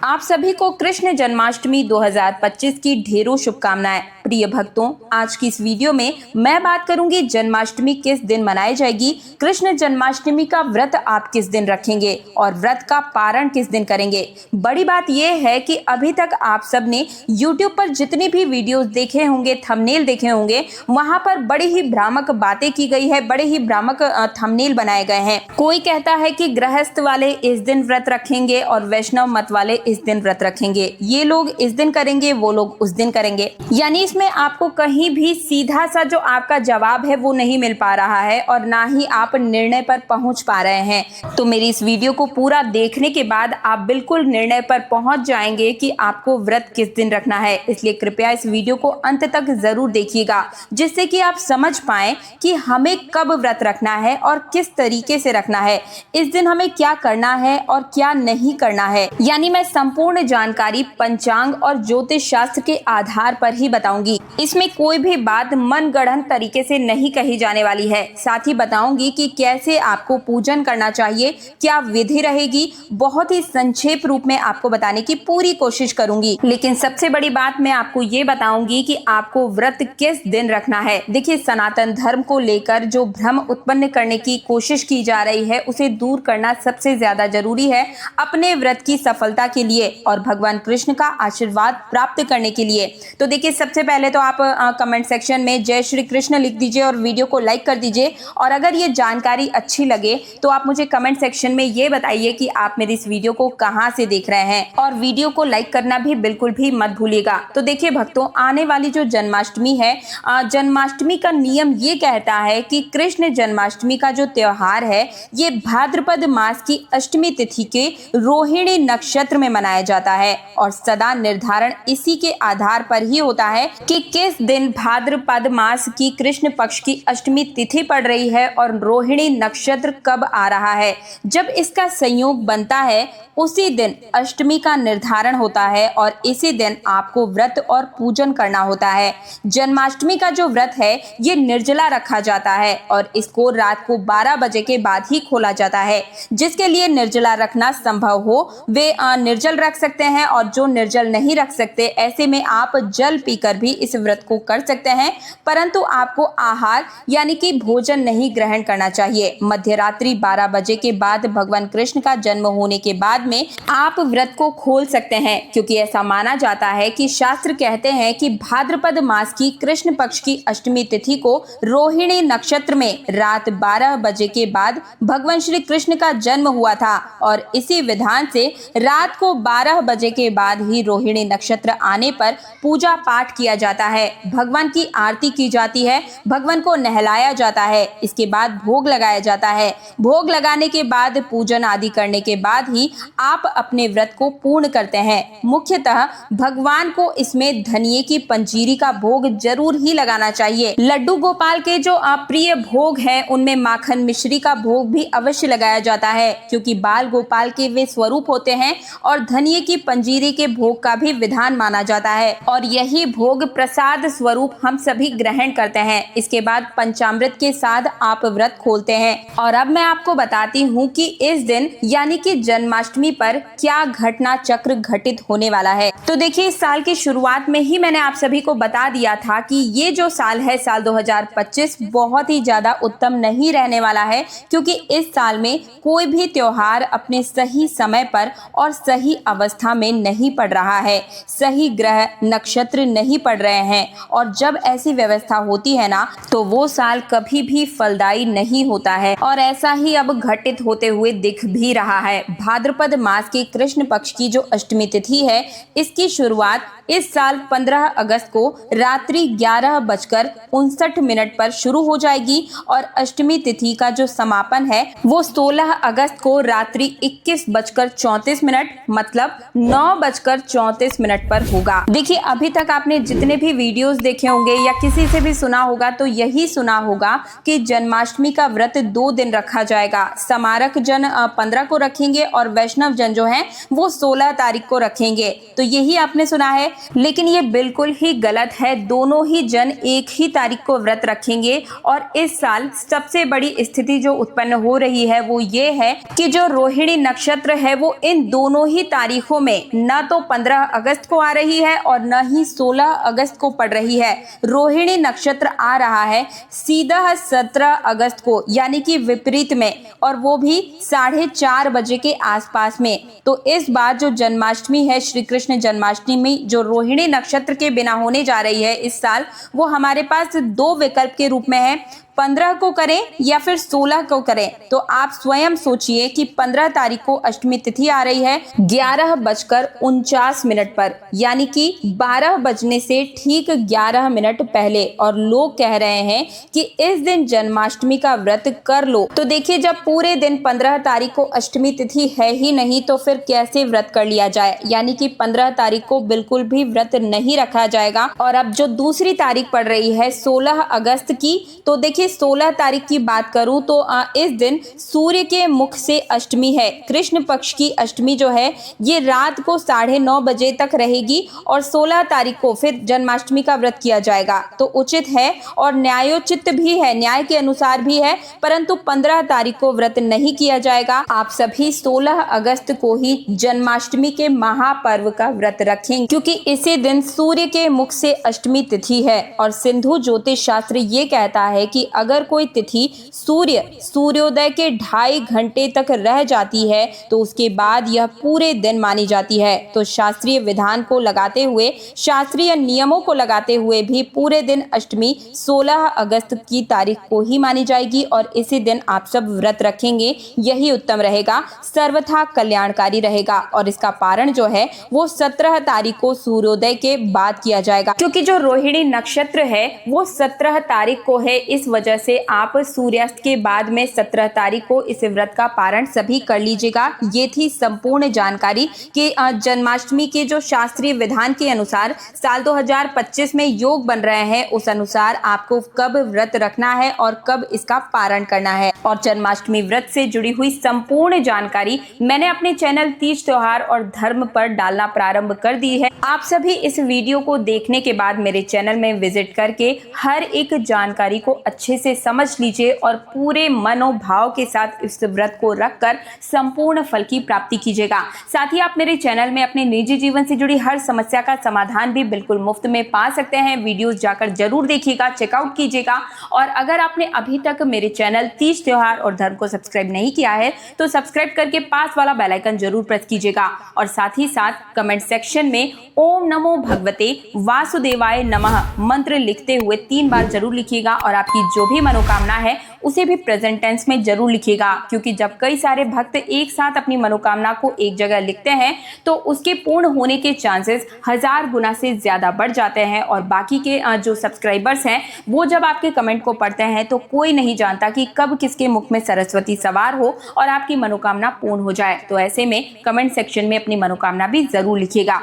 आप सभी को कृष्ण जन्माष्टमी 2025 की ढेरों शुभकामनाएं। प्रिय भक्तों, आज की इस वीडियो में मैं बात करूंगी जन्माष्टमी किस दिन मनाई जाएगी, कृष्ण जन्माष्टमी का व्रत आप किस दिन रखेंगे और व्रत का पारण किस दिन करेंगे। बड़ी बात यह है कि अभी तक आप सब ने YouTube पर जितनी भी वीडियोस देखे होंगे, थंबनेल देखे होंगे, वहां पर बड़ी ही भ्रामक बातें की गई है, बड़े ही भ्रामक थंबनेल बनाए गए हैं। कोई कहता है कि गृहस्थ वाले इस दिन व्रत रखेंगे और वैष्णव मत वाले इस दिन व्रत रखेंगे, ये लोग इस दिन करेंगे, वो लोग उस दिन करेंगे। यानी इसमें आपको कहीं भी सीधा सा जो आपका जवाब है वो नहीं मिल पा रहा है और ना ही आप निर्णय पर पहुंच पा रहे हैं। तो मेरी इस वीडियो को पूरा देखने के बाद आप बिल्कुल निर्णय पर पहुंच जाएंगे कि आपको व्रत किस दिन रखना है। इसलिए कृपया इस वीडियो को अंत तक जरूर देखिएगा, जिससे कि आप समझ पाएं कि हमें कब व्रत रखना है और किस तरीके से रखना है, इस दिन हमें क्या करना है और क्या नहीं करना है। यानी मैं संपूर्ण जानकारी पंचांग और ज्योतिष शास्त्र के आधार पर ही बताऊंगी। इसमें कोई भी बात मनगढ़ंत तरीके से नहीं कही जाने वाली है। साथ ही बताऊंगी कि कैसे आपको पूजन करना चाहिए, क्या विधि रहेगी, बहुत ही संक्षेप रूप में आपको बताने की पूरी कोशिश करूंगी। लेकिन सबसे बड़ी बात मैं आपको ये बताऊंगी कि आपको व्रत किस दिन रखना है। देखिए, सनातन धर्म को लेकर जो भ्रम उत्पन्न करने की कोशिश की जा रही है, उसे दूर करना सबसे ज्यादा जरूरी है अपने व्रत की सफलता के लिए और भगवान कृष्ण का आशीर्वाद प्राप्त करने के लिए। तो देखिए, सबसे पहले तो आप कमेंट सेक्शन में जय श्री कृष्ण लिख दीजिए और वीडियो को लाइक कर दीजिए। और अगर ये जानकारी अच्छी लगे तो आप मुझे कमेंट सेक्शन में ये बताइए कि आप मेरी इस वीडियो को कहां से देख रहे हैं, और वीडियो को लाइक करना भी बिल्कुल भी मत भूलिएगा। तो देखिए भक्तों, आने वाली जो जन्माष्टमी है, जन्माष्टमी का नियम ये कहता है कि कृष्ण जन्माष्टमी का जो त्योहार है ये भाद्रपद मास की अष्टमी तिथि के रोहिणी नक्षत्र में मनाया जाता है और सदा निर्धारण इसी के आधार पर ही होता है कि किस दिन भाद्रपद मास की कृष्ण पक्ष की अष्टमी तिथि पड़ रही है और रोहिणी नक्षत्र कब आ रहा है। जब इसका संयोग बनता है उसी दिन अष्टमी का निर्धारण होता है और इसी दिन आपको व्रत और पूजन करना होता है। जन्माष्टमी का जो व्रत है ये निर्जला रखा जाता है और इसको रात को 12 बजे के बाद ही खोला जाता है। जिसके लिए निर्जला रखना संभव हो वे निर्जल रख सकते हैं और जो निर्जल नहीं रख सकते, ऐसे में आप जल पीकर भी इस व्रत को कर सकते हैं, परंतु आपको आहार यानी कि भोजन नहीं ग्रहण करना चाहिए। मध्यरात्रि 12 बजे के बाद भगवान कृष्ण का जन्म होने के बाद में आप व्रत को खोल सकते हैं, क्योंकि ऐसा माना जाता है कि शास्त्र कहते हैं कि भाद्रपद मास की कृष्ण पक्ष की अष्टमी तिथि को रोहिणी नक्षत्र में रात 12 बजे के बाद भगवान श्री कृष्ण का जन्म हुआ था और इसी विधान से रात को 12 बजे के बाद ही रोहिणी नक्षत्र आने पर पूजा पाठ किया जाता है, भगवान की आरती की जाती है, भगवान को नहलाया जाता है, इसके बाद भोग लगाया जाता है। भोग लगाने के बाद पूजन आदि करने के बाद ही आप अपने व्रत को पूर्ण करते हैं। मुख्यतः भगवान को इसमें धनिये की पंजीरी का भोग जरूर ही लगाना चाहिए। लड्डू गोपाल के जो प्रिय भोग है उनमें माखन मिश्री का भोग भी अवश्य लगाया जाता है, क्योंकि बाल गोपाल के वे स्वरूप होते हैं और धनिये की पंजीरी के भोग का भी विधान माना जाता है और यही भोग प्रसाद स्वरूप हम सभी ग्रहण करते हैं। इसके बाद पंचामृत के साथ आप व्रत खोलते हैं। और अब मैं आपको बताती हूँ कि इस दिन यानी कि जन्माष्टमी पर क्या घटना चक्र घटित होने वाला है। तो देखिए, इस साल की शुरुआत में ही मैंने आप सभी को बता दिया था कि ये जो साल है, साल 2025 बहुत ही ज्यादा उत्तम नहीं रहने वाला है, क्योंकि इस साल में कोई भी त्योहार अपने सही समय पर और सही अवस्था में नहीं पड़ रहा है, सही ग्रह नक्षत्र नहीं पड़ रहे हैं। और जब ऐसी व्यवस्था होती है ना, तो वो साल कभी भी फलदायी नहीं होता है और ऐसा ही अब घटित होते हुए दिख भी रहा है। भाद्रपद मास के कृष्ण पक्ष की जो अष्टमी तिथि है, इसकी शुरुआत इस साल 15 अगस्त को रात्रि 11:59 पर शुरू हो जाएगी और अष्टमी तिथि का जो समापन है वो 16 अगस्त को रात्रि 21:34 मतलब 9:34 पर होगा। देखिए, अभी तक आपने जितने जितने भी वीडियोस देखे होंगे या किसी से भी सुना होगा तो यही सुना होगा कि जन्माष्टमी का व्रत 2 दिन रखा जाएगा। समारक जन 15 को रखेंगे और वैष्णव जन जो है वो 16 तारीख को रखेंगे। तो यही आपने सुना है, लेकिन ये बिल्कुल ही गलत है। दोनों ही जन एक ही तारीख को व्रत रखेंगे। और इस साल सबसे बड़ी स्थिति जो उत्पन्न हो रही है वो ये है कि जो रोहिणी नक्षत्र है वो इन दोनों ही तारीखों में न तो 15 अगस्त को आ रही है और न ही 16 अगस्त को पड़ रही है। रोहिणी नक्षत्र आ रहा है सीधा 17 अगस्त को, यानी कि विपरीत में, और वो भी 4:30 बजे के आसपास में। तो इस बार जो जन्माष्टमी है, श्री कृष्ण जन्माष्टमी, जो रोहिणी नक्षत्र के बिना होने जा रही है इस साल, वो हमारे पास 2 विकल्प के रूप में है। 15 को करें या फिर 16 को करें। तो आप स्वयं सोचिए कि 15 तारीख को अष्टमी तिथि आ रही है 11:49 पर, यानी कि 12 बजने से ठीक 11 मिनट पहले, और लोग कह रहे हैं कि इस दिन जन्माष्टमी का व्रत कर लो। तो देखिए, जब पूरे दिन 15 तारीख को अष्टमी तिथि है ही नहीं तो फिर कैसे व्रत कर लिया जाए। यानी कि 15 तारीख को बिल्कुल भी व्रत नहीं रखा जाएगा। और अब जो दूसरी तारीख पड़ रही है 16 अगस्त की, तो देखिए 16 तारीख की बात करूं तो इस दिन सूर्य के मुख से अष्टमी है। कृष्ण पक्ष की अष्टमी जो है ये रात को 9:30 बजे तक रहेगी और 16 तारीख को फिर जन्माष्टमी का व्रत किया जाएगा। तो उचित है और न्यायोचित भी है, न्याय के अनुसार भी है, परंतु 15 तारीख को व्रत नहीं किया जाएगा। आप सभी 16 अगस्त को ही जन्माष्टमी के महापर्व का व्रत रखें, क्योंकि इसी दिन सूर्य के मुख से अष्टमी तिथि है। और सिंधु ज्योतिष शास्त्र ये कहता है कि अगर कोई तिथि सूर्योदय के 2.5 घंटे तक रह जाती है तो उसके बाद यह पूरे दिन मानी जाती है। तो शास्त्रीय विधान को लगाते हुए, शास्त्रीय नियमों को लगाते हुए भी पूरे दिन अष्टमी 16 अगस्त की तारीख को ही मानी जाएगी और इसी दिन आप सब व्रत रखेंगे, यही उत्तम रहेगा, सर्वथा कल्याणकारी रहेगा। और इसका पारण जो है वो 17 तारीख को सूर्योदय के बाद किया जाएगा, क्योंकि जो रोहिणी नक्षत्र है वो 17 तारीख को है। इस वजह से आप सूर्यास्त के बाद में 17 तारीख को इस व्रत का पारण सभी कर लीजिएगा। ये थी संपूर्ण जानकारी कि जन्माष्टमी के जो शास्त्रीय विधान के अनुसार साल 2025 में योग बन रहे हैं, उस अनुसार आपको कब व्रत रखना है और कब इसका पारण करना है। और जन्माष्टमी व्रत से जुड़ी हुई संपूर्ण जानकारी मैंने अपने चैनल तीज त्योहार और धर्म पर डालना प्रारंभ कर दी है। आप सभी इस वीडियो को देखने के बाद मेरे चैनल में विजिट करके हर एक जानकारी को अच्छे से समझ लीजिए और पूरे मनोभाव के साथ इस व्रत को रखकर संपूर्ण फल की प्राप्ति कीजिएगा। साथ ही आप मेरे चैनल में अपने निजी जीवन से जुड़ी हर समस्या का समाधान भी बिल्कुल मुफ्त में पा सकते हैं। वीडियोस जाकर जरूर देखिएगा, चेकआउट कीजिएगा। और अगर आपने अभी तक मेरे चैनल तीज त्योहार और धर्म को सब्सक्राइब नहीं किया है तो सब्सक्राइब करके पास वाला बेल आइकन जरूर प्रेस कीजिएगा। और साथ ही साथ कमेंट सेक्शन में ओम नमो भगवते वासुदेवाय नमः मंत्र लिखते हुए 3 बार जरूर लिखिएगा और आपकी जो भी मनोकामना है उसे भी प्रेजेंट टेंस में जरूर लिखिएगा, क्योंकि जब कई सारे भक्त एक साथ अपनी मनोकामना को एक जगह लिखते हैं तो उसके पूर्ण होने के चांसेस 1000 गुना से ज्यादा बढ़ जाते हैं। और बाकी के जो सब्सक्राइबर्स हैं वो जब आपके कमेंट को पढ़ते हैं तो कोई नहीं जानता कि कब किसके मुख में सरस्वती सवार हो और आपकी मनोकामना पूर्ण हो जाए। तो ऐसे में कमेंट सेक्शन में अपनी मनोकामना भी जरूर लिखिएगा।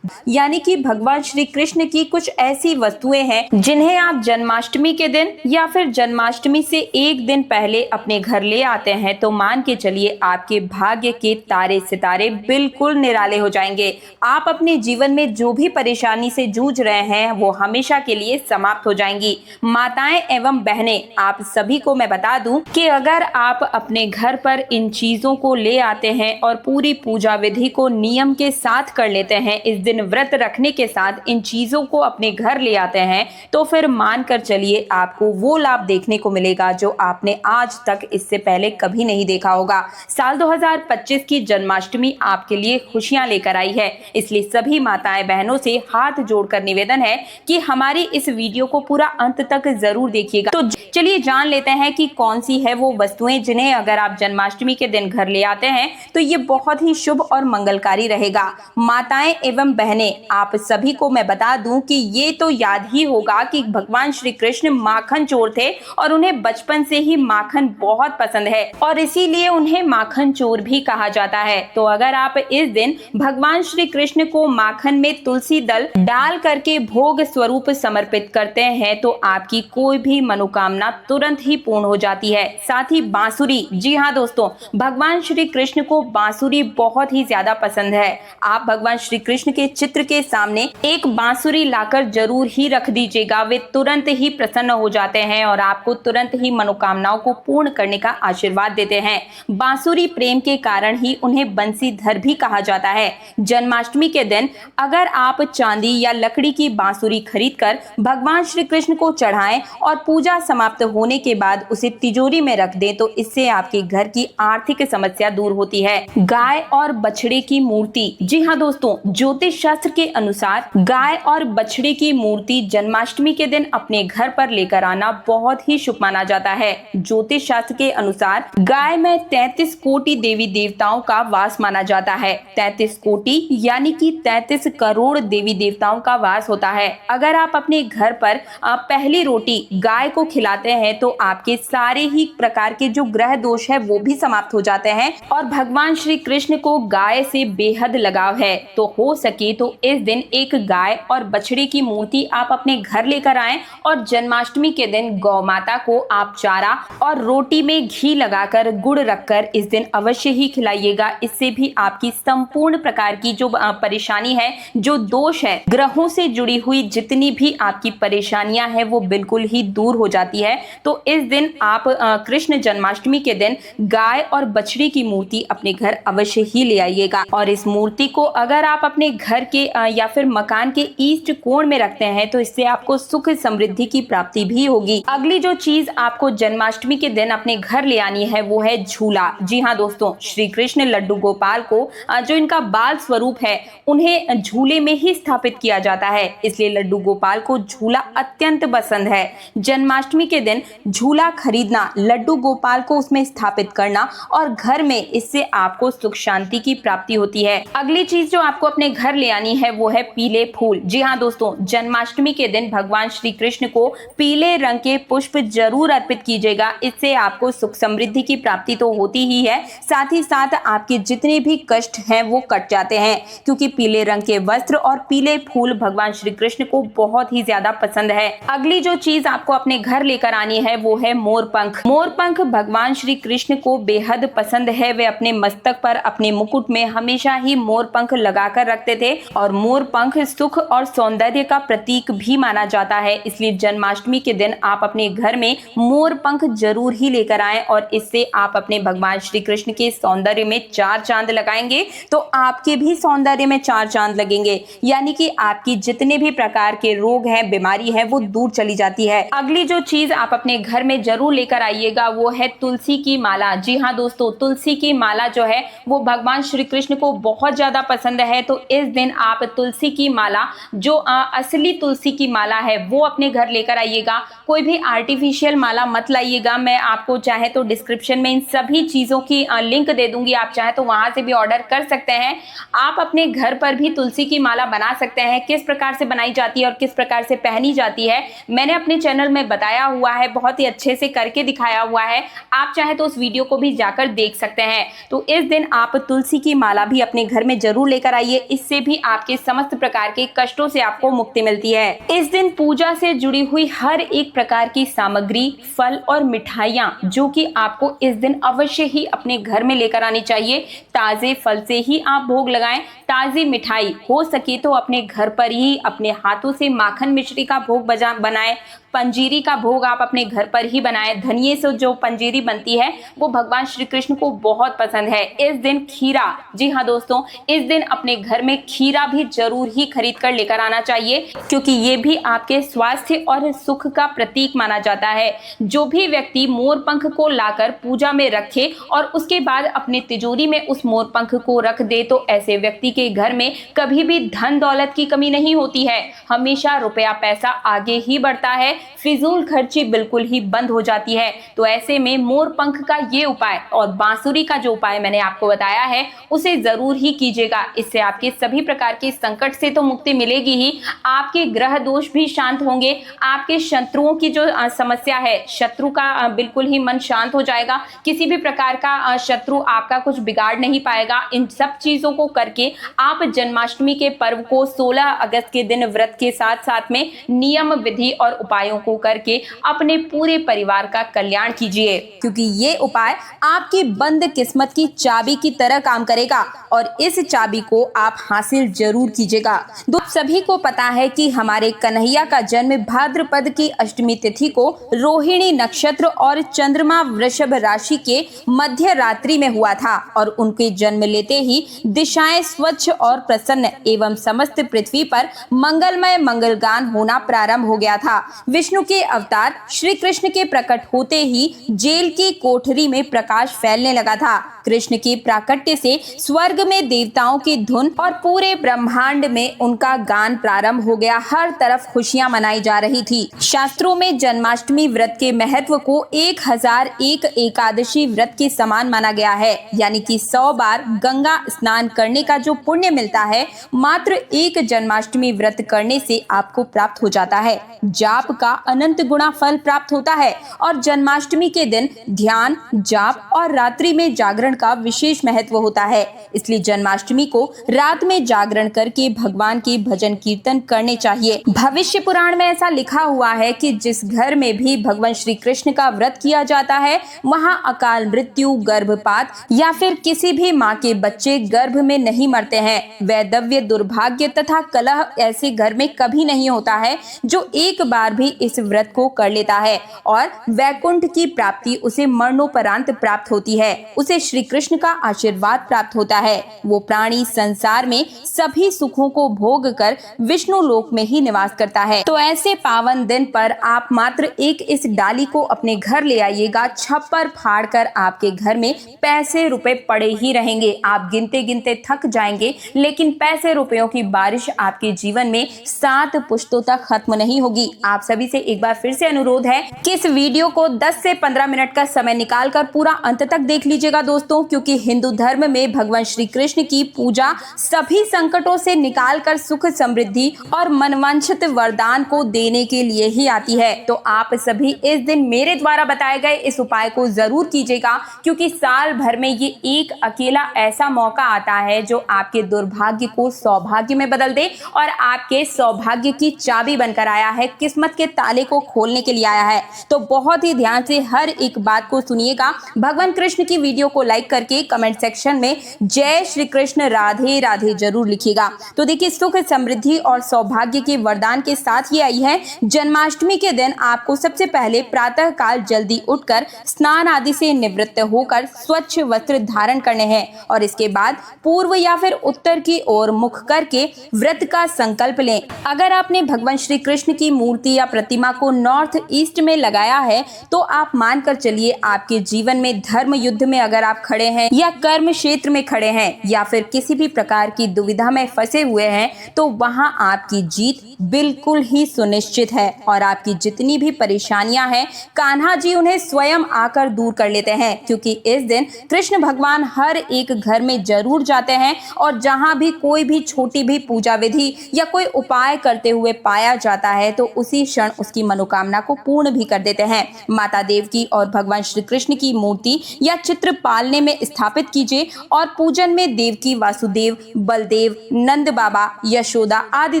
यानी कि भगवान श्री कृष्ण की कुछ ऐसी वस्तुएं हैं जिन्हें आप जन्माष्टमी के दिन या फिर जन्माष्टमी से एक दिन पहले अपने घर ले आते हैं तो मान के चलिए आपके भाग्य के तारे सितारे बिल्कुल निराले हो जाएंगे। आप अपने जीवन में जो भी परेशानी से जूझ रहे हैं वो हमेशा के लिए समाप्त हो जाएंगी। माताएं एवं बहनें, आप सभी को मैं बता दूं कि अगर आप अपने घर पर इन चीजों को ले आते हैं और पूरी पूजा विधि को नियम के साथ कर लेते हैं, इस दिन व्रत रखने के साथ इन चीजों को अपने घर ले आते हैं, तो फिर मान कर चलिए आपको वो लाभ देखने को मिलेगा जो आपने आज तक इससे पहले कभी नहीं देखा होगा। साल 2025 की जन्माष्टमी आपके लिए खुशियां लेकर आई है, इसलिए सभी माताएं बहनों से हाथ जोड़कर निवेदन है कि हमारी इस वीडियो को पूरा अंत तक जरूर देखिएगा। तो चलिए जान लेते हैं कि कौन सी है वो वस्तुएं जिन्हें अगर आप जन्माष्टमी के दिन घर ले आते हैं तो ये बहुत ही शुभ और मंगलकारी रहेगा। माताएं एवं बहनें, आप सभी को मैं बता दूं कि ये तो याद ही होगा कि भगवान श्री कृष्ण माखन चोर थे और उन्हें बचपन से ही माखन बहुत पसंद है और इसीलिए उन्हें माखन चोर भी कहा जाता है। तो अगर आप इस दिन भगवान श्री कृष्ण को माखन में तुलसी दल डाल करके भोग स्वरूप समर्पित करते हैं तो आपकी कोई भी मनोकामना तुरंत ही पूर्ण हो जाती है। साथ ही बांसुरी, जी हाँ दोस्तों, भगवान श्री कृष्ण को बांसुरी बहुत ही ज्यादा पसंद है। आप भगवान श्री कृष्ण के चित्र के सामने एक बांसुरी लाकर जरूर ही रख दीजिएगा, वे तुरंत ही प्रसन्न हो जाते हैं और आपको तुरंत ही मनोकामनाओं को पूर्ण करने का आशीर्वाद देते हैं। बांसुरी प्रेम के कारण ही उन्हें बंसीधर भी कहा जाता है। जन्माष्टमी के दिन अगर आप चांदी या लकड़ी की बांसुरी खरीदकर भगवान श्री कृष्ण को चढ़ाएं और पूजा समाप्त होने के बाद उसे तिजोरी में रख दें तो इससे आपके घर की आर्थिक समस्या दूर होती है। गाय और बछड़े की मूर्ति, जी हाँ दोस्तों, ज्योतिष शास्त्र के अनुसार गाय और बछड़े की मूर्ति जन्माष्टमी के दिन अपने घर पर लेकर आना बहुत ही शुभ माना जाता है। ज्योतिष शास्त्र के अनुसार गाय में 33 कोटि देवी देवताओं का वास माना जाता है। 33 कोटि यानी कि 33 करोड़ देवी देवताओं का वास होता है। अगर आप अपने घर पर पहली रोटी गाय को खिलाते हैं तो आपके सारे ही प्रकार के जो ग्रह दोष है वो भी समाप्त हो जाते हैं और भगवान श्री कृष्ण को गाय से बेहद लगाव है। तो हो सके तो इस दिन एक गाय और बछड़े की मूर्ति आप अपने घर लेकर आएं और जन्माष्टमी के दिन गौ माता को आप चारा और रोटी में घी लगाकर गुड़ रखकर इस दिन अवश्य ही खिलाइएगा। इससे भी आपकी संपूर्ण प्रकार की जो परेशानी है, जो दोष है, ग्रहों से जुड़ी हुई जितनी भी आपकी परेशानियां हैं वो बिल्कुल ही दूर हो जाती है। तो इस दिन आप कृष्ण जन्माष्टमी के दिन गाय और बछड़ी की मूर्ति अपने घर अवश्य ही ले आइएगा और इस मूर्ति को अगर आप अपने घर के या फिर मकान के ईस्ट कोण में रखते हैं तो इससे आपको सुख समृद्धि की प्राप्ति भी होगी। अगली जो चीज आपको जन्माष्टमी के दिन अपने घर ले आनी है वो है झूला। जी हाँ दोस्तों, श्री कृष्ण लड्डू गोपाल को जो इनका बाल स्वरूप है उन्हें झूले में ही स्थापित किया जाता है, इसलिए लड्डू गोपाल को झूला अत्यंत पसंद है। जन्माष्टमी के दिन झूला खरीदना, लड्डू गोपाल को उसमें स्थापित करना और घर में इससे आपको सुख शांति की प्राप्ति होती है। अगली चीज जो आपको अपने घर ले आनी है वो है पीले फूल। जी हाँ दोस्तों, जन्माष्टमी के दिन भगवान श्री कृष्ण को पीले रंग के पुष्प जरूर अर्पित कीजिएगा। इससे आपको सुख समृद्धि की प्राप्ति तो होती ही है, साथ ही साथ आपके जितने भी कष्ट हैं वो कट जाते हैं, क्योंकि पीले रंग के वस्त्र और पीले फूल भगवान श्री कृष्ण को बहुत ही ज्यादा पसंद है। अगली जो चीज आपको अपने घर लेकर आनी है वो है मोरपंख। मोरपंख भगवान श्री कृष्ण को बेहद पसंद है। वे अपने मस्तक पर, अपने मुकुट में हमेशा ही मोरपंख लगाकर रखते थे और मोरपंख सुख और सौंदर्य का प्रतीक भी माना जाता है। इसलिए जन्माष्टमी के दिन आप अपने घर में मोरपंख जरूर ही लेकर आएं और इससे आप अपने भगवान श्री कृष्ण के सौंदर्य में 4 चांद लगाएंगे तो आपके भी सौंदर्य में 4 चांद लगेंगे, यानी कि आपकी जितने भी प्रकार के रोग हैं, बीमारी है वो दूर चली जाती है। अगली जो चीज आप अपने घर में जरूर लेकर आइएगा वो है तुलसी की माला। जी हाँ दोस्तों, तुलसी की माला जो है वो भगवान श्री कृष्ण को बहुत ज्यादा पसंद है। तो इस दिन आप तुलसी की माला, जो असली तुलसी की माला है वो अपने घर लेकर आइएगा। कोई भी आर्टिफिशियल माला मत लाइएगा। मैं आपको चाहे तो डिस्क्रिप्शन में इन सभी चीजों की लिंक दे दूंगी, आप चाहे तो वहां से भी ऑर्डर कर सकते हैं। आप अपने घर पर भी तुलसी की माला बना सकते हैं। किस प्रकार से बनाई जाती है और किस प्रकार से पहनी जाती है मैंने अपने चैनल में बताया हुआ है, बहुत ही अच्छे से करके दिखाया हुआ है। आप चाहे तो उस वीडियो को भी जाकर देख सकते हैं। तो इस दिन आप तुलसी की माला भी अपने घर में जरूर लेकर आइए, इससे भी आपके समस्त प्रकार के कष्टों से आपको मुक्ति मिलती है। इस दिन पूजा से जुड़ी हुई हर एक प्रकार की सामग्री, फल और मिठाइयां जो कि आपको इस दिन अवश्य ही अपने घर में लेकर आनी चाहिए। ताजे फल से ही आप भोग लगाएं, ताजी मिठाई हो सके तो अपने घर पर ही अपने हाथों से माखन मिश्री का भोग बनाएं। पंजीरी का भोग आप अपने घर पर ही बनाएं। धनिये से जो पंजीरी बनती है वो भगवान श्री कृष्ण को बहुत पसंद है। इस दिन खीरा, जी हाँ दोस्तों, इस दिन अपने घर में खीरा भी जरूर ही खरीद कर लेकर आना चाहिए, क्योंकि ये भी आपके स्वास्थ्य और सुख का प्रतीक माना जाता है। जो भी व्यक्ति मोरपंख को लाकर पूजा में रखे और उसके बाद अपने तिजोरी में उस मोरपंख को रख दे तो ऐसे व्यक्ति के घर में कभी भी धन दौलत की कमी नहीं होती है। हमेशा रुपया पैसा आगे ही बढ़ता है, फिजूल खर्ची बिल्कुल ही बंद हो जाती है। तो ऐसे में मोर पंख का ये उपाय और बांसुरी का जो उपाय मैंने आपको बताया है उसे जरूर ही कीजिएगा। इससे आपके सभी प्रकार के संकट से तो मुक्ति मिलेगी ही, आपके ग्रह दोष भी शांत होंगे, आपके शत्रुओं की जो समस्या है, शत्रु का बिल्कुल ही मन शांत हो जाएगा, किसी भी प्रकार का शत्रु आपका कुछ बिगाड़ नहीं पाएगा। इन सब चीजों को करके आप जन्माष्टमी के पर्व को 16 अगस्त के दिन व्रत के साथ साथ में नियम विधि और उपायों को करके अपने पूरे परिवार का कल्याण कीजिए, क्योंकि ये उपाय आपकी बंद किस्मत की चाबी की तरह काम करेगा और इस चाबी को आप हासिल जरूर कीजिएगा। आप सभी को पता है कि हमारे कन्हैया का जन्म भाद्रपद की अष्टमी तिथि को रोहिणी नक्षत्र और चंद्रमा वृषभ राशि के मध्य रात्रि में हुआ था और उनके जन्म लेते ही दिशाएं स्वच्छ और प्रसन्न एवं समस्त पृथ्वी पर मंगलमय मंगलगान होना प्रारंभ हो गया था। विष्णु के अवतार श्री कृष्ण के प्रकट होते ही जेल की कोठरी में प्रकाश फैलने लगा था। कृष्ण के प्राकट्य से स्वर्ग में देवताओं की धुन और पूरे ब्रह्मांड में उनका गान प्रारंभ हो गया। हर तरफ खुशियां मनाई जा रही थी। शास्त्रों में जन्माष्टमी व्रत के महत्व को 1001 एकादशी व्रत के समान माना गया है, यानी कि 100 बार गंगा स्नान करने का जो पुण्य मिलता है मात्र एक जन्माष्टमी व्रत करने से आपको प्राप्त हो जाता है। जाप का अनंत गुणा फल प्राप्त होता है और जन्माष्टमी के दिन ध्यान, जाप और रात्रि में जागरण का विशेष महत्व होता है। इसलिए जन्माष्टमी को रात में जागरण करके भगवान के भजन कीर्तन करने चाहिए। भविष्य पुराण में ऐसा लिखा हुआ है कि जिस घर में भी भगवान श्री कृष्ण का व्रत किया जाता है वहां अकाल मृत्यु, गर्भपात या फिर किसी भी माँ के बच्चे गर्भ में नहीं मरते हैं। वैधव्य, दुर्भाग्य तथा कलह ऐसे घर में कभी नहीं होता है। जो एक बार भी इस व्रत को कर लेता है और वैकुंठ की प्राप्ति उसे मरणोपरांत प्राप्त होती है, उसे श्री कृष्ण का आशीर्वाद प्राप्त होता है। वो प्राणी संसार में सभी सुखों को भोग कर विष्णु लोक में ही निवास करता है। तो ऐसे पावन दिन पर आप मात्र एक इस डाली को अपने घर ले आइएगा। छप्पर फाड़ कर आपके घर में पैसे रुपए पड़े ही रहेंगे। आप गिनते गिनते थक जाएंगे, लेकिन पैसे रुपयों की बारिश आपके जीवन में 7 पुश्तों तक खत्म नहीं होगी। आप सभी से एक बार फिर से अनुरोध है कि इस वीडियो को 10 से 15 मिनट का समय निकालकर पूरा अंत तक देख लीजिएगा दोस्तों, क्योंकि हिंदू धर्म में भगवान श्री कृष्ण की पूजा सभी संकटों से निकालकर सुख, समृद्धि और मनवांछित वरदान को देने के लिए ही आती है। तो आप सभी इस दिन मेरे द्वारा बताए गए इस उपाय को जरूर कीजिएगा, क्योंकि साल भर में ये एक अकेला ऐसा मौका आता है जो आपके दुर्भाग्य को सौभाग्य में बदल दे और आपके सौभाग्य की चाबी बनकर आया है, किस्मत के ताले को खोलने के लिए आया है। तो बहुत ही ध्यान से हर एक बात को सुनिएगा। भगवान कृष्ण की वीडियो को लाइक करके कमेंट सेक्शन में जय श्री कृष्ण राधे राधे जरूर लिखिएगा। तो देखिए, सुख, समृद्धि और सौभाग्य के वरदान के साथ ये आई है। जन्माष्टमी के दिन आपको सबसे पहले प्रातः काल जल्दी उठकर स्नान आदि से निवृत्त होकर स्वच्छ वस्त्र धारण करने हैं और इसके बाद पूर्व या फिर उत्तर की ओर मुख करके व्रत का संकल्प लें। अगर आपने भगवान श्री कृष्ण की मूर्ति या प्रतिमा को नॉर्थ ईस्ट में लगाया है तो आप मानकर चलिए आपके जीवन में धर्म युद्ध में अगर आप खड़े हैं या कर्म क्षेत्र में खड़े हैं या फिर किसी भी प्रकार की दुविधा में फंसे हुए हैं तो वहां आपकी जीत बिल्कुल ही सुनिश्चित है और आपकी जितनी भी परेशानियां हैं कान्हा जी उन्हें स्वयं आकर दूर कर लेते हैं, क्योंकि इस दिन कृष्ण भगवान हर एक घर में जरूर जाते हैं और जहां भी कोई भी छोटी भी पूजा विधि या कोई उपाय करते हुए पाया जाता है तो उसी क्षण उसकी मनोकामना को पूर्ण भी कर देते हैं। माता देवकी और भगवान श्री कृष्ण की मूर्ति या चित्र पालने में स्थापित कीजिए और पूजन में देवकी, वासुदेव, बलदेव, नंद बाबा, यशोदा आदि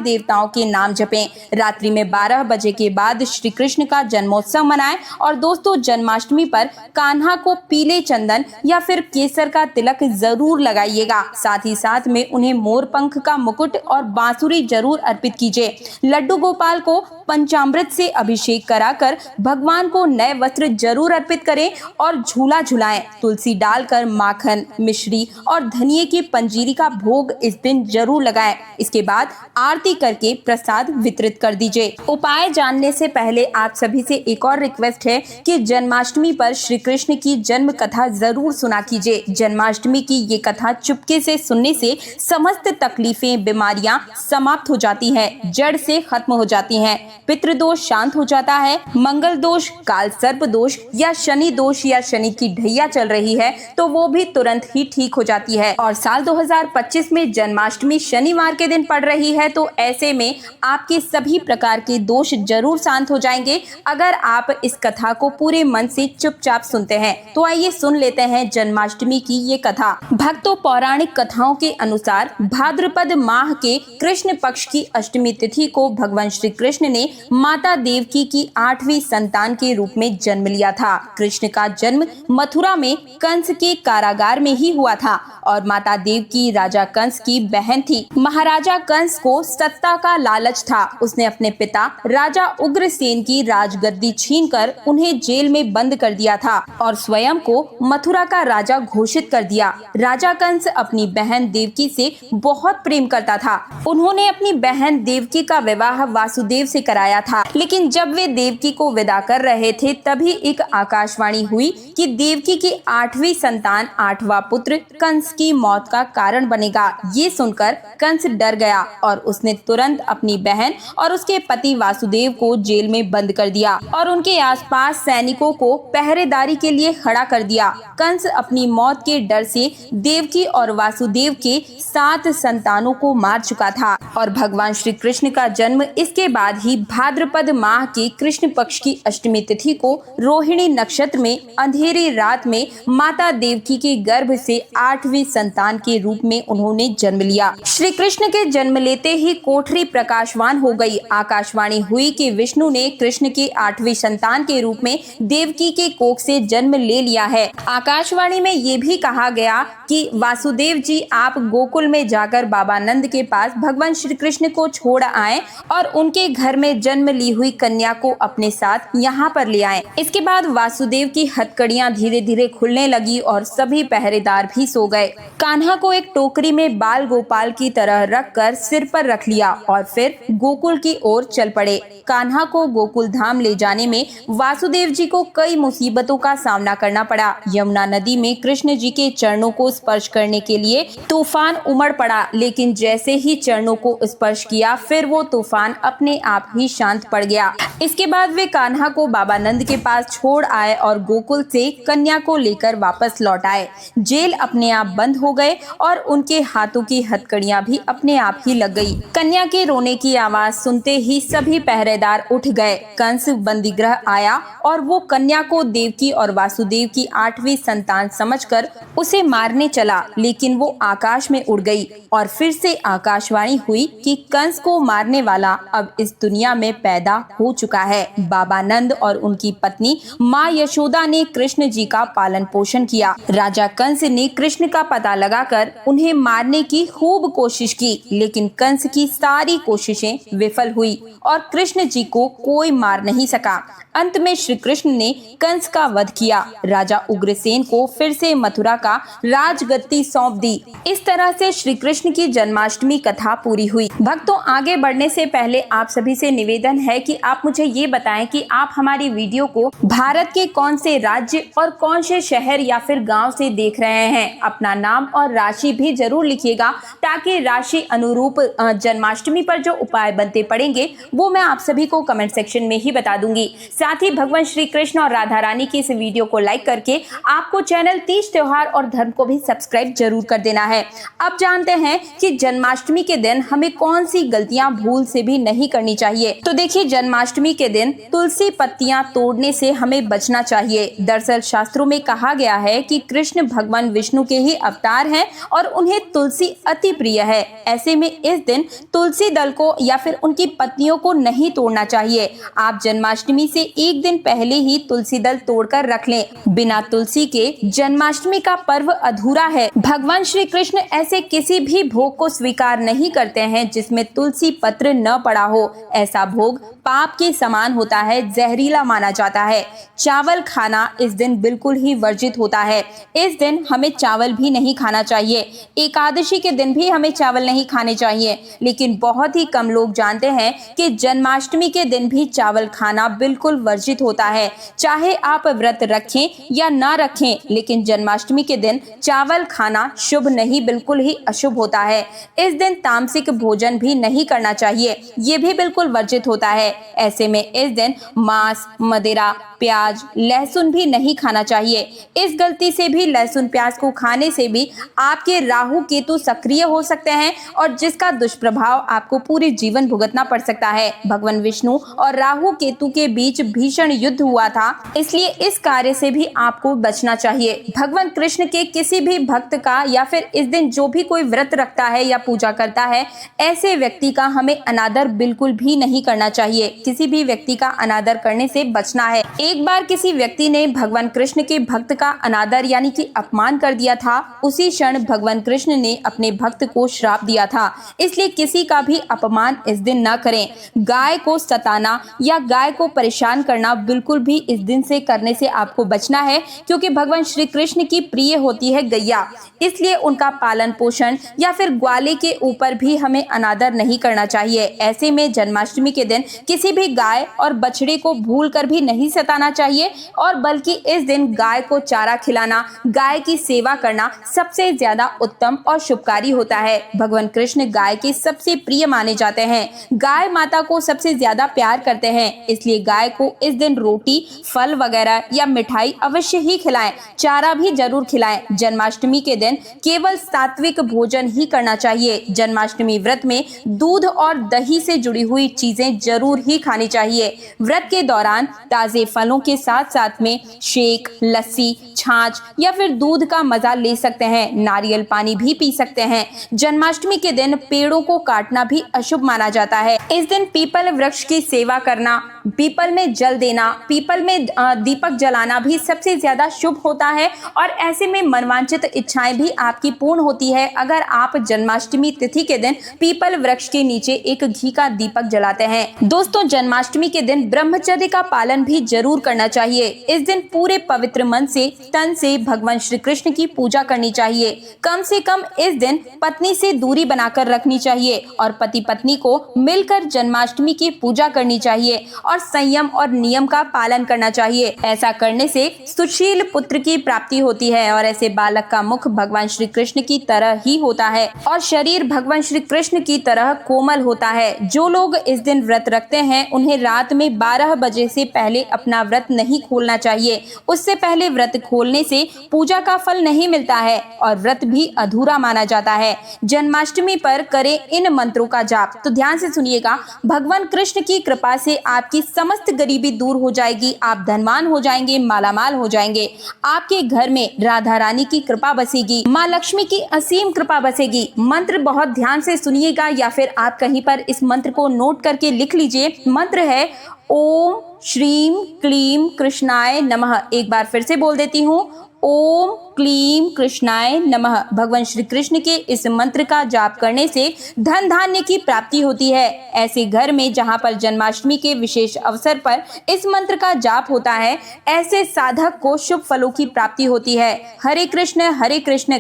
देवताओं के नाम जपें। रात्रि में 12 बजे के बाद श्री कृष्ण का जन्मोत्सव मनाएं और दोस्तों जन्माष्टमी पर कान्हा को पीले चंदन या फिर केसर का तिलक जरूर लगाइएगा। साथ ही साथ में उन्हें मोर पंख का मुकुट और बांसुरी जरूर अर्पित कीजिए। लड्डू गोपाल को पंचामृत से अभिषेक कराकर भगवान को नए वस्त्र जरूर अर्पित करें और झूला झुलाएं। तुलसी डालकर माखन, मिश्री और धनिये की पंजीरी का भोग इस दिन जरूर लगाएं। इसके बाद आरती करके प्रसाद वितरित कर दीजिए। उपाय जानने से पहले आप सभी से एक और रिक्वेस्ट है कि जन्माष्टमी पर श्री कृष्ण की जन्म कथा जरूर सुना कीजिए। जन्माष्टमी की ये कथा चुपके से सुनने से समस्त तकलीफें, बीमारियां समाप्त हो जाती हैं, जड़ से खत्म हो जाती हैं, पितृदोष शांत हो जाता है, मंगल दोष, काल सर्प दोष या शनि दोष या शनि की ढैया चल रही है तो वो भी तुरंत ही ठीक हो जाती है। और साल 2025 में जन्माष्टमी शनिवार के दिन पड़ रही है तो ऐसे में आपके सभी प्रकार के दोष जरूर शांत हो जाएंगे अगर आप इस कथा को पूरे मन से चुपचाप सुनते हैं। तो आइए सुन लेते हैं जन्माष्टमी की ये कथा। भक्तों, पौराणिक कथाओं के अनुसार भाद्रपद माह के कृष्ण पक्ष की अष्टमी तिथि को भगवान श्री कृष्ण ने माता देवकी की 8वीं संतान के रूप में जन्म लिया था। कृष्ण का जन्म मथुरा में कंस के कारागार में ही हुआ था और माता देवकी राजा कंस की बहन थी। महाराजा कंस को सत्ता का लालच था। उसने अपने पिता राजा उग्रसेन की राजगद्दी छीनकर उन्हें जेल में बंद कर दिया था और स्वयं को मथुरा का राजा घोषित कर दिया। राजा कंस अपनी बहन देवकी से बहुत प्रेम करता था। उन्होंने अपनी बहन देवकी का विवाह वासुदेव से कराया था, लेकिन जब वे देवकी को विदा कर रहे थे तभी एक आकाशवाणी हुई कि देवकी की 8वीं संतान, 8वां पुत्र कंस की मौत का कारण बनेगा। ये सुनकर कंस डर गया और उसने तुरंत अपनी बहन और उसके पति वासुदेव को जेल में बंद कर दिया और उनके आसपास सैनिकों को पहरेदारी के लिए खड़ा कर दिया। कंस अपनी मौत के डर से देवकी और वासुदेव के 7 संतानों को मार चुका था और भगवान श्री कृष्ण का जन्म इसके बाद ही भाद्रपद माह के कृष्ण पक्ष की अष्टमी तिथि को रोहिणी नक्षत्र में अंधेरी रात में माता देवकी के गर्भ से 8वीं संतान के रूप में उन्होंने जन्म लिया। श्री कृष्ण के जन्म लेते ही कोठरी प्रकाशवान हो गई। आकाशवाणी हुई कि विष्णु ने कृष्ण की 8वीं संतान के रूप में देवकी के कोख से जन्म ले लिया है। आकाशवाणी में ये भी कहा गया कि वासुदेव जी आप गोकुल में जाकर बाबा नंद के पास भगवान श्री कृष्ण को छोड़ आए और उनके घर में जन्म ली हुई कन्या को अपने साथ यहाँ पर ले आए। इसके बाद वासुदेव की हथकड़ियां धीरे धीरे खुलने लगी और सभी पहरेदार भी सो गए। कान्हा को एक टोकरी में बाल गोपाल की तरह रखकर सिर पर रख लिया और फिर गोकुल की ओर चल पड़े। कान्हा को गोकुल धाम ले जाने में वासुदेव जी को कई मुसीबतों का सामना करना पड़ा। यमुना नदी में कृष्ण जी के चरणों को स्पर्श करने के लिए तूफान उमड़ पड़ा, लेकिन जैसे ही चरणों को स्पर्श किया फिर वो तूफान अपने आप ही शांत पड़ गया। इसके बाद वे कान्हा को बाबा नंद के पास छोड़ आए और गोकुल से कन्या को लेकर वापस लौट आए। जेल अपने आप बंद हो गए और उनके हाथों की हथकड़ियां भी अपने आप ही लग गई। कन्या के रोने की आवाज सुनते ही सभी पहरेदार उठ गए। कंस बंदीगृह आया और वो कन्या को देवकी और वासुदेव की 8वीं संतान समझकर उसे मारने चला, लेकिन वो आकाश में उड़ गई और फिर से आकाशवाणी हुई कि कंस को मारने वाला अब इस दुनिया में पैदा हो चुका है। बाबा नंद और उनकी पत्नी माँ यशोदा ने कृष्ण जी का पालन पोषण किया। राजा कंस ने कृष्ण का पता लगाकर उन्हें मारने की खूब कोशिश की, लेकिन कंस की सारी कोशिशें विफल हुई और कृष्ण जी को कोई मार नहीं सका। अंत में श्री कृष्ण ने कंस का वध किया। राजा उग्रसेन को फिर से मथुरा का राजगद्दी सौंप दी। इस तरह से श्री कृष्ण की जन्माष्टमी कथा पूरी हुई। भक्तों, आगे बढ़ने से पहले आप सभी से निवेदन है कि आप मुझे ये बताएं कि आप हमारी वीडियो को भारत के कौन से राज्य और कौन से शहर या फिर गांव से देख रहे हैं। अपना नाम और राशि भी जरूर लिखिएगा ताकि राशि अनुरूप जन्माष्टमी पर जो उपाय बनते पड़ेंगे वो मैं आप सभी को कमेंट सेक्शन में ही बता दूंगी। साथ ही भगवान श्री कृष्ण और राधा रानी की इस वीडियो को लाइक करके आपको चैनल तीज त्योहार और धर्म को भी सब्सक्राइब जरूर कर देना है। अब जानते हैं कि जन्माष्टमी के दिन हमें कौन सी गलतियां भूल से भी नहीं करनी चाहिए। तो देखिए, जन्माष्टमी के दिन तुलसी पत्तियां तोड़ने से हमें बचना चाहिए। दरअसल शास्त्रों में कहा गया है कि कृष्ण भगवान विष्णु के ही अवतार हैं और उन्हें तुलसी अति प्रिय है। ऐसे में इस दिन तुलसी दल को या फिर उनकी पत्तियों को नहीं तोड़ना चाहिए। आप जन्माष्टमी से एक दिन पहले ही तुलसी दल तोड़कर रख लें। बिना तुलसी के जन्माष्टमी का पर्व अधूरा है। भगवान श्री कृष्ण ऐसे किसी भी भोग को स्वीकार नहीं करते हैं जिसमें तुलसी पत्र न पड़ा हो। ऐसा भोग पाप के समान होता है, जहरीला माना जाता है। चावल खाना इस दिन बिल्कुल ही वर्जित होता है। इस दिन हमें चावल भी नहीं खाना चाहिए। एकादशी के दिन भी हमें चावल नहीं खाने चाहिए। लेकिन बहुत ही कम लोग जानते हैं कि जन्माष्टमी के दिन भी चावल खाना बिल्कुल वर्जित होता है। चाहे आप व्रत रखें या ना रखें, लेकिन जन्माष्टमी के दिन चावल खाना शुभ नहीं, बिल्कुल ही अशुभ होता है। इस दिन तामसिक भोजन भी नहीं करना चाहिए, ये भी बिल्कुल वर्जित होता है। ऐसे में इस दिन मांस, मदिरा, प्याज, लहसुन भी नहीं खाना चाहिए। इस गलती से भी लहसुन प्याज को खाने से भी आपके राहु केतु सक्रिय हो सकते हैं और जिसका दुष्प्रभाव आपको पूरे जीवन भुगतना पड़ सकता है। भगवान विष्णु और राहु केतु के बीच भीषण युद्ध हुआ था, इसलिए इस कार्य से भी आपको बचना चाहिए। भगवान कृष्ण के किसी भी भक्त का या फिर इस दिन जो भी कोई व्रत रखता है या पूजा करता है, ऐसे व्यक्ति का हमें अनादर बिल्कुल भी नहीं करना चाहिए। किसी भी व्यक्ति का अनादर करने से बचना है। एक बार किसी व्यक्ति ने भगवान कृष्ण के भक्त का अनादर यानी कि अपमान कर दिया था। उसी क्षण भगवान कृष्ण ने अपने भक्त को श्राप दिया था। इसलिए किसी का भी अपमान इस दिन न करें। गाय को सताना या गाय को परेशान करना बिल्कुल भी इस दिन से करने से आपको बचना है, क्योंकि भगवान श्री कृष्ण की प्रिय होती है गैया, इसलिए उनका पालन पोषण या फिर ग्वाले के ऊपर भी हमें अनादर नहीं करना चाहिए। ऐसे में जन्माष्टमी के दिन किसी भी गाय और बछड़े को भूल कर भी नहीं सताना चाहिए, और बल्कि इस दिन गाय को चारा खिलाना, गाय की सेवा करना सबसे ज्यादा उत्तम और शुभकारी होता है। भगवान कृष्ण गाय के सबसे प्रिय माने जाते हैं। गाय माता को सबसे ज्यादा प्यार करते हैं, इसलिए गाय को इस दिन रोटी, फल वगैरह या मिठाई अवश्य ही खिलाएं, चारा भी जरूर खिलाएं। जन्माष्टमी के दिन केवल सात्विक भोजन ही करना चाहिए। जन्माष्टमी व्रत में दूध और दही से जुड़ी हुई चीजें जरूर ही खानी चाहिए। व्रत के दौरान ताजे फलों के साथ साथ में शेक, लस्सी, छाछ या फिर दूध का मजा ले सकते हैं। नारियल पानी भी पी सकते हैं। जन्माष्टमी के दिन पेड़ों को काटना भी अशुभ माना जाता है। इस दिन पीपल वृक्ष की सेवा करना, पीपल में जल देना, पीपल में दीपक जलाना भी सबसे ज्यादा शुभ होता है, और ऐसे में मनवांचित इच्छाएं भी आपकी पूर्ण होती है अगर आप जन्माष्टमी तिथि के दिन पीपल वृक्ष के नीचे एक घी का दीपक जलाते हैं। दोस्तों, जन्माष्टमी के दिन ब्रह्मचर्य का पालन भी जरूर करना चाहिए। इस दिन पूरे पवित्र मन से, तन से भगवान श्री कृष्ण की पूजा करनी चाहिए। कम से कम इस दिन पत्नी से दूरी बनाकर रखनी चाहिए और पति पत्नी को मिलकर जन्माष्टमी की पूजा करनी चाहिए और संयम और नियम का पालन करना चाहिए। ऐसा करने से सुशील पुत्र की प्राप्ति होती है और ऐसे बालक का मुख भगवान श्री कृष्ण की तरह ही होता है और शरीर भगवान श्री कृष्ण की तरह कोमल होता है। जो लोग इस दिन व्रत रखते हैं, उन्हें रात में 12 बजे से पहले अपना व्रत नहीं खोलना चाहिए। उससे पहले व्रत खोलने से पूजा का फल नहीं मिलता है और व्रत भी अधूरा माना जाता है। जन्माष्टमी पर करें इन मंत्रों का जाप। तो ध्यान से सुनिएगा। भगवान कृष्ण की कृपा से आपकी समस्त गरीबी दूर हो जाएगी, आप धनवान हो जाएंगे, मालामाल हो जाएंगे। आपके घर में राधा रानी की कृपा बसेगी, माँ लक्ष्मी की असीम कृपा बसेगी। मंत्र बहुत ध्यान से सुनिएगा या फिर आप कहीं पर इस मंत्र को नोट करके लिख लीजिए। मंत्र है ओम श्रीम क्लीम कृष्णाय नमः। एक बार फिर से बोल देती हूँ, ओम क्लीम कृष्णाय नमः। भगवान श्री कृष्ण के इस मंत्र का जाप करने से धन धान्य की प्राप्ति होती है। ऐसे घर में जहां पर जन्माष्टमी के विशेष अवसर पर इस मंत्र का जाप होता है, ऐसे साधक को शुभ फलों की प्राप्ति होती है। हरे कृष्ण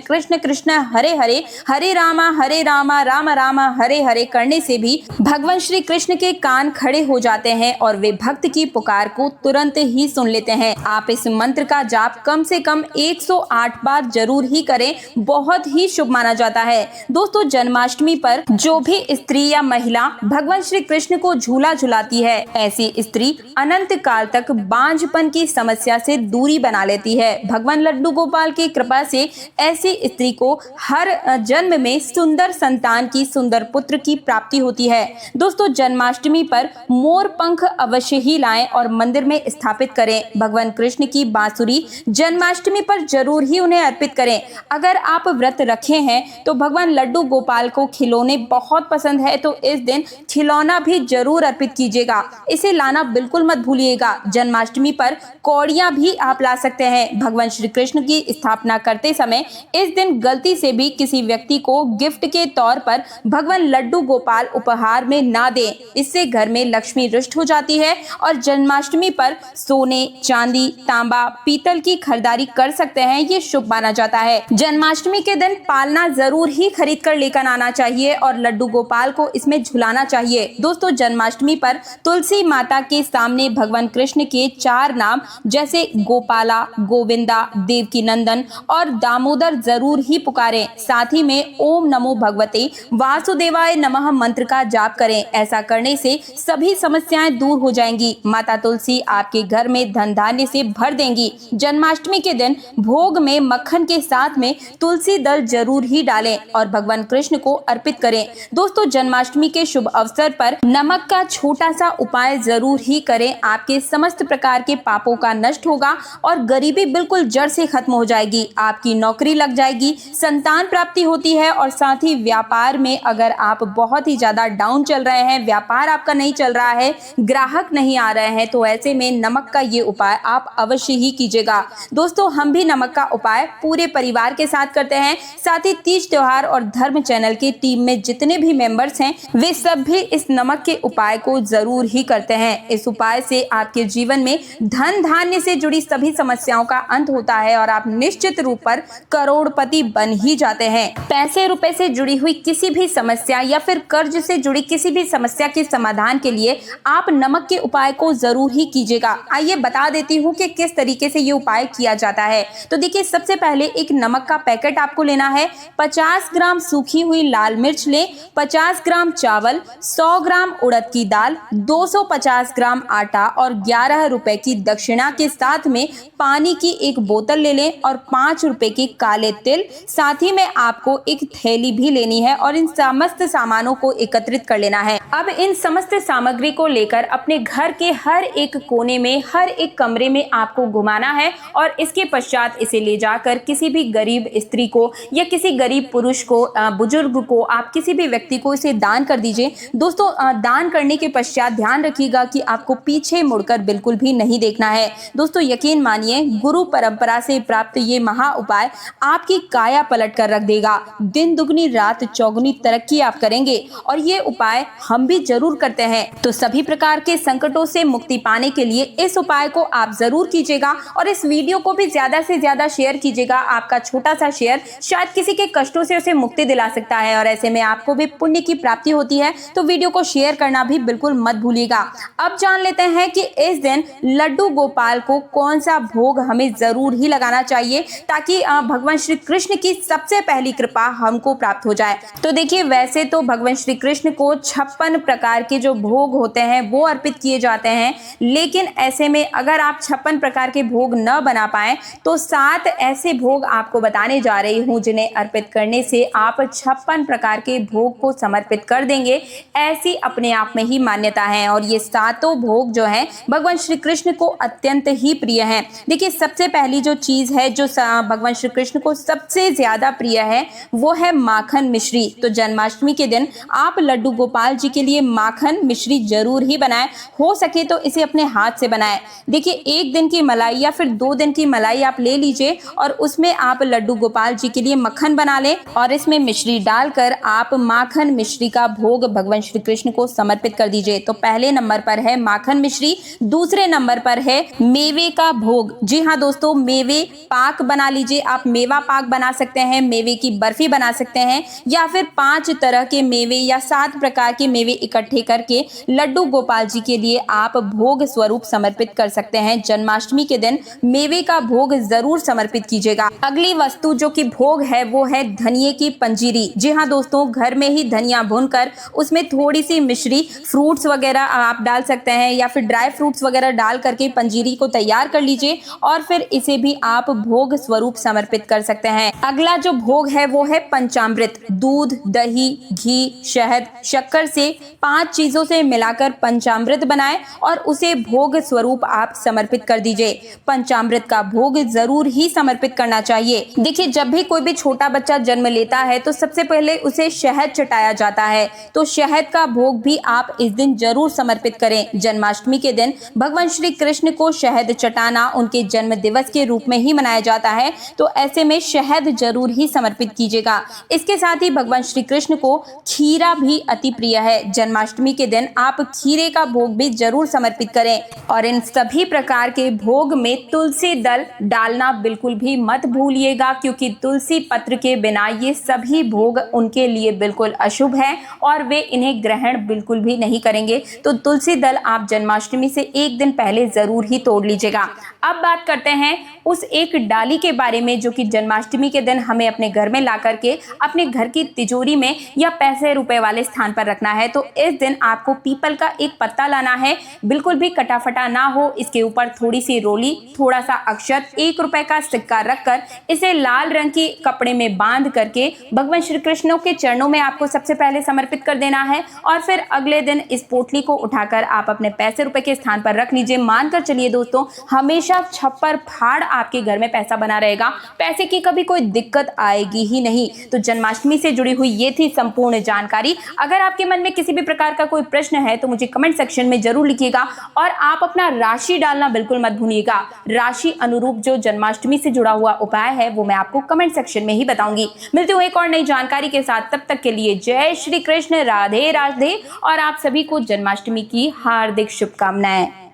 कृष्ण कृष्ण हरे हरे, हरे रामा राम राम हरे हरे करने से भी भगवान श्री कृष्ण के कान खड़े हो जाते हैं और वे भक्त की पुकार को तुरंत ही सुन लेते हैं। आप इस मंत्र का जाप कम से कम 108 बार जरूर ही करें, बहुत ही शुभ माना जाता है। दोस्तों, जन्माष्टमी पर जो भी स्त्री या महिला भगवान श्री कृष्ण को झूला झुलाती है, ऐसी स्त्री अनंत काल तक बांझपन की समस्या से दूरी बना लेती है। भगवान लड्डू गोपाल की कृपा से ऐसी स्त्री को हर जन्म में सुंदर संतान की, सुंदर पुत्र की प्राप्ति होती है। दोस्तों, जन्माष्टमी पर मोर पंख अवश्य ही लाएं और मंदिर में स्थापित करें। भगवान कृष्ण की बांसुरी जन्माष्टमी जन्माष्टमी पर जरूर ही उन्हें अर्पित करें। अगर आप व्रत रखे हैं तो भगवान लड्डू गोपाल को खिलौने बहुत पसंद है, तो इस दिन खिलौना भी जरूर अर्पित कीजिएगा। इसे लाना बिल्कुल मत भूलिएगा। जन्माष्टमी पर कौड़ियां भी आप ला सकते हैं। भगवान श्री कृष्ण की स्थापना करते समय इस दिन गलती से भी किसी व्यक्ति को गिफ्ट के तौर पर भगवान लड्डू गोपाल उपहार में ना दें। इससे घर में लक्ष्मी रुष्ट हो जाती है और जन्माष्टमी पर सोने, चांदी, तांबा, पीतल की खरीदारी कर सकते हैं। ये शुभ माना जाता है। जन्माष्टमी के दिन पालना जरूर ही खरीद कर लेकर आना चाहिए और लड्डू गोपाल को इसमें झुलाना चाहिए। दोस्तों, जन्माष्टमी पर तुलसी माता के सामने भगवान कृष्ण के 4 नाम जैसे गोपाला, गोविंदा, देवकी नंदन और दामोदर जरूर ही पुकारें। साथ ही में ओम नमो भगवते वासुदेवाय नमः मंत्र का जाप करें। ऐसा करने से सभी समस्याएं दूर हो जाएंगी। माता तुलसी आपके घर में धन धान्य से भर देंगी। जन्माष्टमी के दिन भोग में मक्खन के साथ में तुलसी दल जरूर ही डालें और भगवान कृष्ण को अर्पित करें। दोस्तों, जन्माष्टमी के शुभ अवसर पर नमक का छोटा सा उपाय जरूर ही करें। आपके समस्त प्रकार के पापों का नष्ट होगा और गरीबी बिल्कुल जड़ से खत्म हो जाएगी। आपकी नौकरी लग जाएगी, संतान प्राप्ति होती है और साथ ही व्यापार में अगर आप बहुत ही ज्यादा डाउन चल रहे हैं, व्यापार आपका नहीं चल रहा है, ग्राहक नहीं आ रहे हैं, तो ऐसे में नमक का ये उपाय आप अवश्य ही कीजिएगा। दोस्तों, हम भी नमक का उपाय पूरे परिवार के साथ करते हैं। साथ ही तीज त्योहार और धर्म चैनल की टीम में जितने भी मेंबर्स हैं, वे सब भी इस नमक के उपाय को जरूर ही करते हैं। इस उपाय से आपके जीवन में धन धान्य से जुड़ी सभी समस्याओं का अंत होता है और आप निश्चित रूप पर करोड़पति बन ही जाते हैं। पैसे रुपए से जुड़ी हुई किसी भी समस्या या फिर कर्ज से जुड़ी किसी भी समस्या के समाधान के लिए आप नमक के उपाय को जरूर ही कीजिएगा। आइए बता देती हूँ कि किस तरीके से ये उपाय किया जाता है। तो देखिए, सबसे पहले एक नमक का पैकेट आपको लेना है। 50 ग्राम सूखी हुई लाल मिर्च लें, 50 ग्राम चावल, 100 ग्राम उड़द की दाल, 250 ग्राम आटा और 11 रुपए की दक्षिणा के साथ में पानी की एक बोतल ले लें और 5 रुपए के काले तिल। साथ ही में आपको एक थैली भी लेनी है और इन समस्त सामानों को एकत्रित कर लेना है। अब इन समस्त सामग्री को लेकर अपने घर के हर एक कोने में, हर एक कमरे में आपको घुमाना है और इसके पश्चात इसे ले जाकर किसी भी गरीब स्त्री को या किसी गरीब पुरुष को, बुजुर्ग को, आप किसी भी व्यक्ति को इसे दान कर दीजिए। दोस्तों, दान करने के पश्चात ध्यान रखिएगा कि आपको पीछे मुड़कर बिल्कुल भी नहीं देखना है। दोस्तों, यकीन मानिए, गुरु परंपरा से प्राप्त ये महा उपाय आपकी काया पलट कर रख देगा। दिन दुगनी रात चौगुनी तरक्की आप करेंगे और ये उपाय हम भी जरूर करते हैं। तो सभी प्रकार के संकटों से मुक्ति पाने के लिए इस उपाय को आप जरूर कीजिएगा और इस वीडियो को भी ज्यादा से ज्यादा शेयर कीजिएगा। आपका छोटा सा शेयर शायद किसी के कष्टों से उसे मुक्ति दिला सकता है और ऐसे में आपको भी पुण्य की प्राप्ति होती है। तो वीडियो को शेयर करना भी बिल्कुल मत भूलिएगा। अब जान लेते हैं कि इस दिन लड्डू गोपाल को कौन सा भोग हमें जरूर ही लगाना चाहिए ताकि भगवान श्री कृष्ण की सबसे पहली कृपा हमको प्राप्त हो जाए। तो देखिए, वैसे तो भगवान श्री कृष्ण को 56 प्रकार के जो भोग होते हैं वो अर्पित किए जाते हैं, लेकिन ऐसे में अगर आप 56 प्रकार के भोग न बना पाए तो 7 ऐसे भोग आपको बताने जा रही हूँ जिन्हें अर्पित करने से आप 56 प्रकार के भोग को समर्पित कर देंगे। ऐसी अपने आप में ही मान्यता है और ये 7 भोग जो हैं भगवान श्री कृष्ण को अत्यंत ही प्रिय हैं। देखिए, सबसे पहली जो चीज है जो भगवान श्री कृष्ण को सबसे ज्यादा प्रिय है वो है माखन मिश्री। तो जन्माष्टमी के दिन आप लड्डू गोपाल जी के लिए माखन मिश्री जरूर ही बनाएं। हो सके तो इसे अपने हाथ से बनाएं। देखिए, 1 दिन की मलाई या फिर 2 दिन की मलाई आप ले लीजिए और उसमें आप लड्डू गोपाल जी के लिए मक्खन बना लें और इसमें मिश्री डालकर आप माखन मिश्री का भोग भगवान श्री कृष्ण को समर्पित कर दीजिए। तो पहले नंबर पर है माखन मिश्री, दूसरे नंबर पर है मेवे का भोग। जी हाँ दोस्तों, मेवे पाक बना लीजिए। आप मेवा पाक बना सकते हैं, मेवे की बर्फी बना सकते हैं या फिर 5 तरह के मेवे या 7 प्रकार के मेवे इकट्ठे करके लड्डू गोपाल जी के लिए आप भोग स्वरूप समर्पित कर सकते हैं। जन्माष्टमी के दिन मेवे का भोग जरूर समर्पित कीजिएगा। अगली वस्तु जो कि भोग है वो है धनिये की पंजीरी। जी हाँ दोस्तों, घर में ही धनिया भूनकर उसमें थोड़ी सी मिश्री, फ्रूट्स वगैरह आप डाल सकते हैं या फिर ड्राई फ्रूट्स वगैरह डाल करके पंजीरी को तैयार कर लीजिए और फिर इसे भी आप भोग स्वरूप समर्पित कर सकते हैं। अगला जो भोग है वो है पंचामृत। दूध, दही, घी, शहद, शक्कर से 5 चीजों से मिलाकर पंचामृत बनाएं और उसे भोग स्वरूप आप समर्पित कर दीजिए। पंचामृत का भोग जरूर ही समर्पित करना चाहिए। देखिए, जब भी कोई भी छोटा बच्चा जन्म लेता है तो सबसे पहले उसे शहद चटाया जाता है, तो शहद का भोग भी आप इस दिन जरूर समर्पित करें। जन्माष्टमी के दिन भगवान श्री कृष्ण को शहद चटाना उनके जन्म दिवस के रूप में ही मनाया जाता है, तो ऐसे में शहद जरूर ही समर्पित कीजिएगा। इसके साथ ही भगवान श्री कृष्ण को खीरा भी अति प्रिय है। जन्माष्टमी के दिन आप खीरे का भोग भी जरूर समर्पित करें और इन सभी प्रकार के भोग में तुलसी दल डालना बिल्कुल भी मत भूलिएगा, क्योंकि तुलसी पत्र के बिना ये सभी भोग उनके लिए बिल्कुल अशुभ है और वे इन्हें ग्रहण बिल्कुल भी नहीं करेंगे। तो तुलसी दल आप जन्माष्टमी से एक दिन पहले जरूर ही तोड़ लीजिएगा। अब बात करते हैं उस एक डाली के बारे में जो कि जन्माष्टमी के दिन हमें अपने घर में ला करके अपने घर की तिजोरी में या पैसे रुपए वाले स्थान पर रखना है। तो इस दिन आपको पीपल का एक पत्ता लाना है, बिल्कुल भी कटा फटा ना हो। इसके ऊपर थोड़ी सी रोली, थोड़ा सा अक्षत, 1 रुपए का सिक्का रखकर इसे लाल रंग के कपड़े में बांध करके भगवान श्री कृष्ण के चरणों में आपको सबसे पहले समर्पित कर देना है और फिर अगले दिन इस पोटली को उठाकर आप अपने पैसे रुपए के स्थान पर रख लीजिए। मानकर चलिए दोस्तों, हमेशा छप्पर फाड़ आपके घर में पैसा बना रहेगा, पैसे की कभी कोई दिक्कत आएगी ही नहीं। तो जन्माष्टमी से जुड़ी हुई ये थी संपूर्ण जानकारी। अगर आपके मन में किसी भी प्रकार का कोई प्रश्न है तो मुझे कमेंट सेक्शन में जरूर लिखिएगा और आप अपना राशि डालना बिल्कुल मत भूलिएगा। राशि अनुरूप जो जन्माष्टमी से जुड़ा हुआ उपाय है वो मैं आपको कमेंट सेक्शन में ही बताऊंगी। मिलती हूँ एक और नई जानकारी के साथ, तब तक के लिए जय श्री कृष्ण, राधे राधे और आप सभी को जन्माष्टमी की हार्दिक शुभकामनाएं।